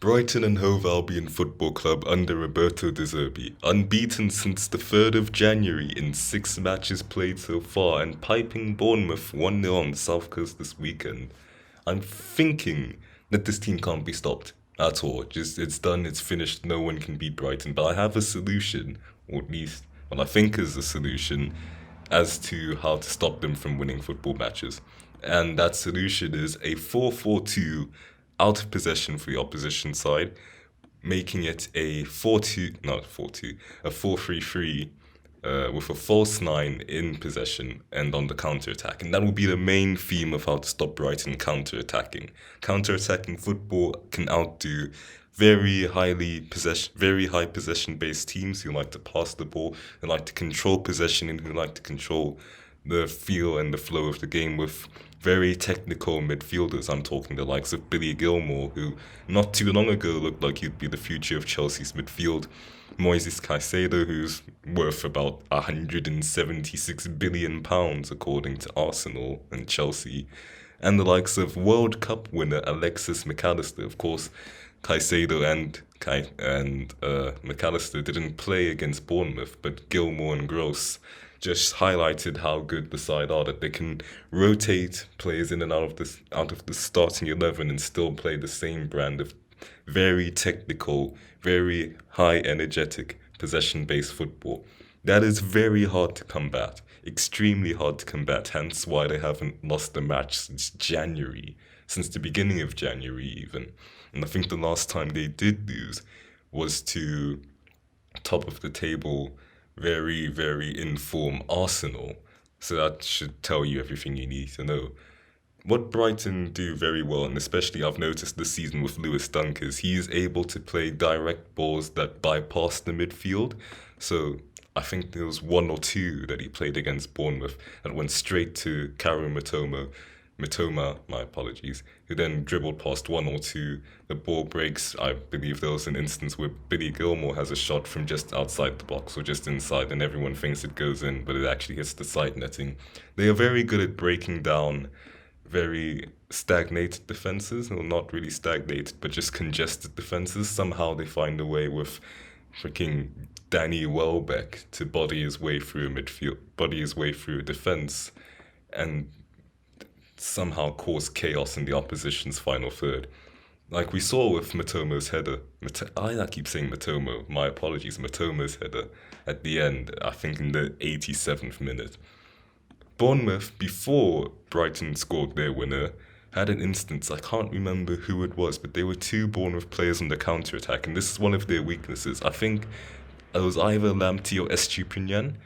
Brighton and Hove Albion Football Club under Roberto De Zerbi, unbeaten since the 3rd of January in 6 matches played so far and piping Bournemouth 1-0 on the South Coast this weekend. I'm thinking that this team can't be stopped at all. Just it's done, it's finished, no one can beat Brighton. But I have a solution, or at least what I think is a solution, as to how to stop them from winning football matches. And that solution is a 4-4-2 out of possession for the opposition side, making it a 4-2, not 4-2, a 4-3-3 with a false nine in possession and on the counter attack. And that will be the main theme of how to stop Brighton counter attacking. Counter attacking football can outdo very high possession based teams who like to pass the ball, who like to control possession, and who like to control the feel and the flow of the game with very technical midfielders. I'm talking the likes of Billy Gilmore, who not too long ago looked like he'd be the future of Chelsea's midfield. Moises Caicedo, who's worth about £176 billion according to Arsenal and Chelsea, and the likes of World Cup winner Alexis McAllister. Of course, Caicedo and McAllister didn't play against Bournemouth, but Gilmore and Gross just highlighted how good the side are, that they can rotate players in and out of the starting 11 and still play the same brand of very technical, very high energetic possession based football. That is very hard to combat, extremely hard to combat, hence why they haven't lost a match since January, since the beginning of January even. And I think the last time they did lose was to top of the table, very, very in form Arsenal. So that should tell you everything you need to know. What Brighton do very well, and especially I've noticed this season with Lewis Dunk, is he's able to play direct balls that bypass the midfield. So I think there was one or two that he played against Bournemouth that went straight to Karu Mitoma, my apologies, who then dribbled past one or two. The ball breaks. I believe there was an instance where Billy Gilmore has a shot from just outside the box or just inside, and everyone thinks it goes in, but it actually hits the side netting. They are very good at breaking down very stagnated defenses, or not really stagnated, but just congested defenses. Somehow they find a way with freaking Danny Welbeck to body his way through a midfield, body his way through a defense, and somehow cause chaos in the opposition's final third. Like we saw with Matomo's header. I keep saying Matomo, my apologies, Matomo's header at the end, I think in the 87th minute. Bournemouth, before Brighton scored their winner, had an instance, I can't remember who it was, but there were two Bournemouth players on the counter attack, and this is one of their weaknesses. I think it was either Lamptey or Estupinian.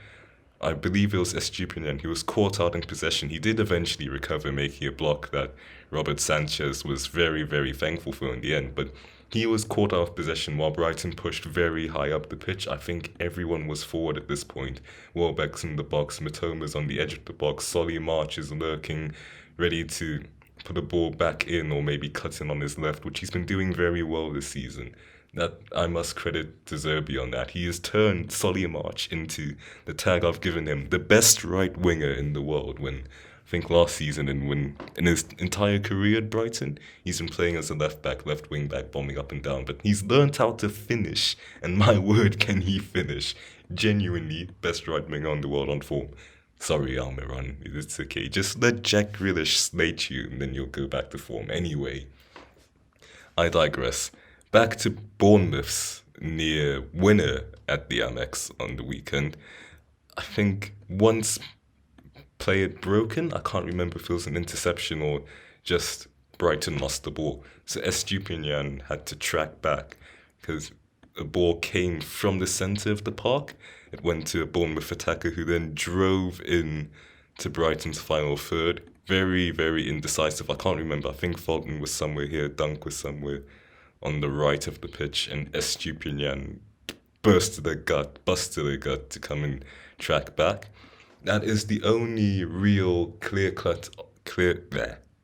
I believe it was Estupinian. He was caught out in possession. He did eventually recover, making a block that Robert Sanchez was very, very thankful for in the end. But he was caught out of possession while Brighton pushed very high up the pitch. I think everyone was forward at this point. Welbeck's in the box, Matoma's on the edge of the box, Solly March is lurking, ready to put a ball back in or maybe cut in on his left, which he's been doing very well this season. That I must credit to Zerbi on that. He has turned Solly March into the tag I've given him, the best right winger in the world. When I think last season and when in his entire career at Brighton, he's been playing as a left back, left wing back, bombing up and down. But he's learnt how to finish, and my word, can he finish! Genuinely best right winger in the world on form. Sorry, Almiron, it's okay. Just let Jack Grealish slate you, and then you'll go back to form. Anyway, I digress. Back to Bournemouth's near winner at the Amex on the weekend. I think once play had broken, I can't remember if it was an interception or just Brighton lost the ball. So Estupinian had to track back because a ball came from the centre of the park. It went to a Bournemouth attacker who then drove in to Brighton's final third. Very, very indecisive. I can't remember. I think Fulton was somewhere here, Dunk was somewhere on the right of the pitch, and Estupinian busted their gut to come and track back. That is the only real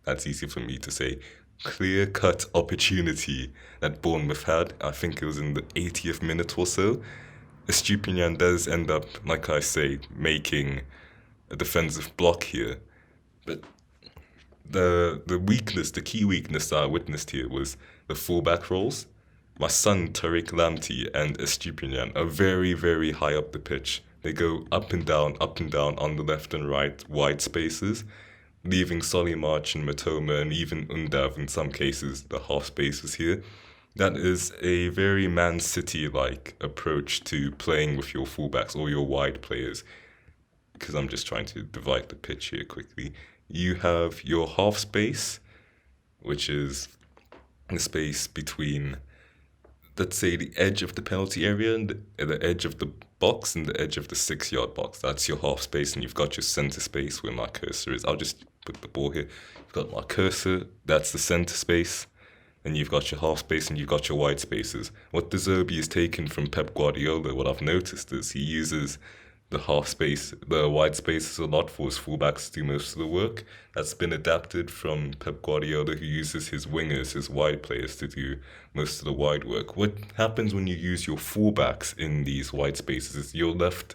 that's easy for me to say, clear cut opportunity that Bournemouth had. I think it was in the 80th minute or so. Estupinian does end up, like I say, making a defensive block here. But the key weakness that I witnessed here was the fullback roles. my son Tariq Lamptey and Estupinian are very, very high up the pitch. They go up and down on the left and right wide spaces, leaving Solly March and Matoma and even Undav in some cases, the half spaces here. That is a very Man City like approach to playing with your fullbacks or your wide players. Because I'm just trying to divide the pitch here quickly. You have your half space, which is the space between, let's say, the edge of the penalty area and the edge of the box and the edge of the 6 yard box. That's your half space, and you've got your center space where my cursor is. I'll just put the ball here. You've got my cursor, that's the center space. And you've got your half space and you've got your wide spaces. What the Zerbi has taken from Pep Guardiola, what I've noticed is he uses the wide spaces a lot for his fullbacks to do most of the work. That's been adapted from Pep Guardiola, who uses his wingers, his wide players, to do most of the wide work. What happens when you use your fullbacks in these wide spaces is you're left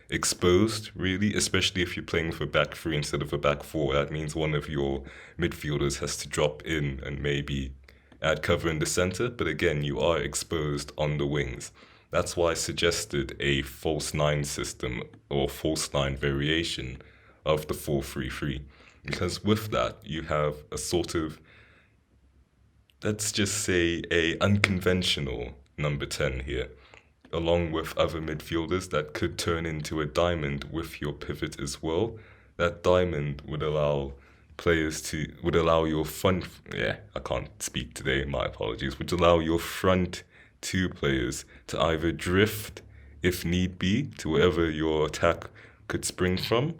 exposed, really, especially if you're playing with a back three instead of a back four. That means one of your midfielders has to drop in and maybe add cover in the center, but again, you are exposed on the wings. That's why I suggested a false nine system or false nine variation of the 4-3-3. Because with that, you have a sort of, let's just say, a unconventional number 10 here, along with other midfielders that could turn into a diamond with your pivot as well. That diamond would allow your front, I can't speak today, my apologies, would allow your front two players to either drift, if need be, to wherever your attack could spring from,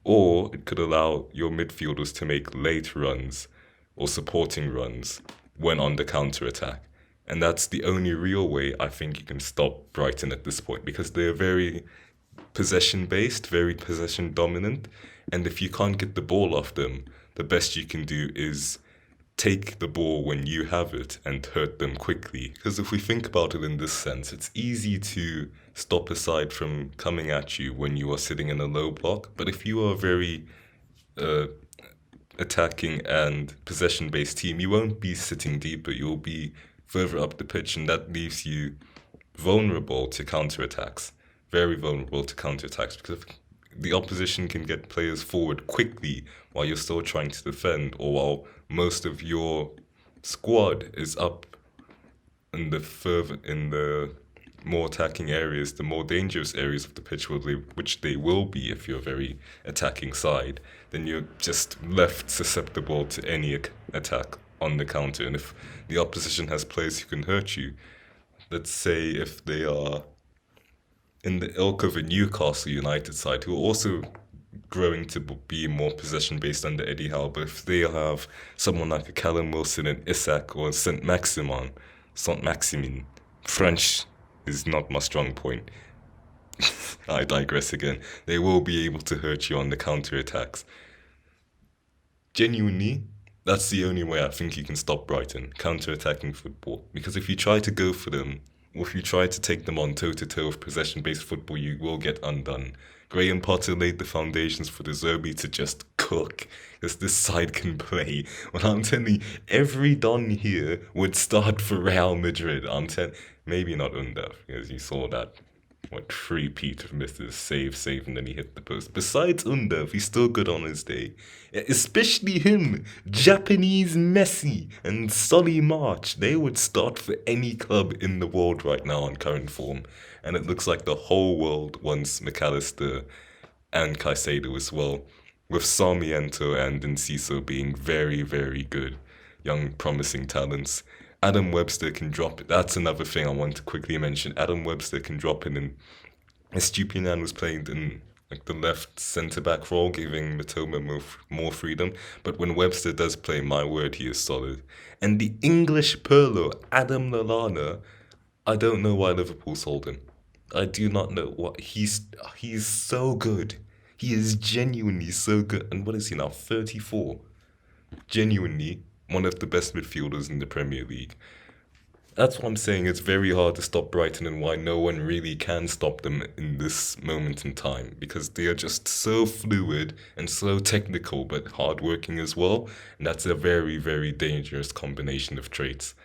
or it could allow your midfielders to make late runs or supporting runs when on the counter attack. And that's the only real way I think you can stop Brighton at this point, because they're very possession based, very possession dominant, and if you can't get the ball off them, the best you can do is take the ball when you have it and hurt them quickly. Because if we think about it in this sense, it's easy to stop a side from coming at you when you are sitting in a low block. But if you are a very attacking and possession-based team, you won't be sitting deeper. You'll be further up the pitch, and that leaves you vulnerable to counterattacks. Very vulnerable to counterattacks, because the opposition can get players forward quickly while you're still trying to defend, or while most of your squad is up in the more attacking areas, the more dangerous areas of the pitch, which they will be if you're a very attacking side. Then you're just left susceptible to any attack on the counter. And if the opposition has players who can hurt you, let's say if they are in the ilk of a Newcastle United side, who are also growing to be more possession based under Eddie Howe, but if they have someone like a Callum Wilson and Isak or Saint-Maximin, French is not my strong point. I digress again. They will be able to hurt you on the counter attacks. Genuinely, that's the only way I think you can stop Brighton, counter-attacking football. Because if you try to go for them, or if you try to take them on toe-to-toe with possession-based football, you will get undone. Graham Potter laid the foundations for the Zerbi to just cook, because this side can play. Well, I'm telling you, every Don here would start for Real Madrid. Maybe not Undav, because you saw that, three-peat of Mr. Save, and then he hit the post. Besides Undav, he's still good on his day. Especially him, Japanese Messi and Solly March. They would start for any club in the world right now on current form. And it looks like the whole world wants McAllister and Caicedo as well, with Sarmiento and Enciso being very, very good, young, promising talents. Adam Webster can drop it. That's another thing I want to quickly mention. Adam Webster can drop in, and Estupiñán was playing in the left centre-back role, giving Mitoma more freedom. But when Webster does play, my word, he is solid. And the English Pirlo, Adam Lallana, I don't know why Liverpool sold him. I do not know what he's so good. He is genuinely so good. And what is he now? 34. Genuinely one of the best midfielders in the Premier League. That's what I'm saying. It's very hard to stop Brighton, and why no one really can stop them in this moment in time, because they are just so fluid and so technical but hardworking as well. And that's a very, very dangerous combination of traits.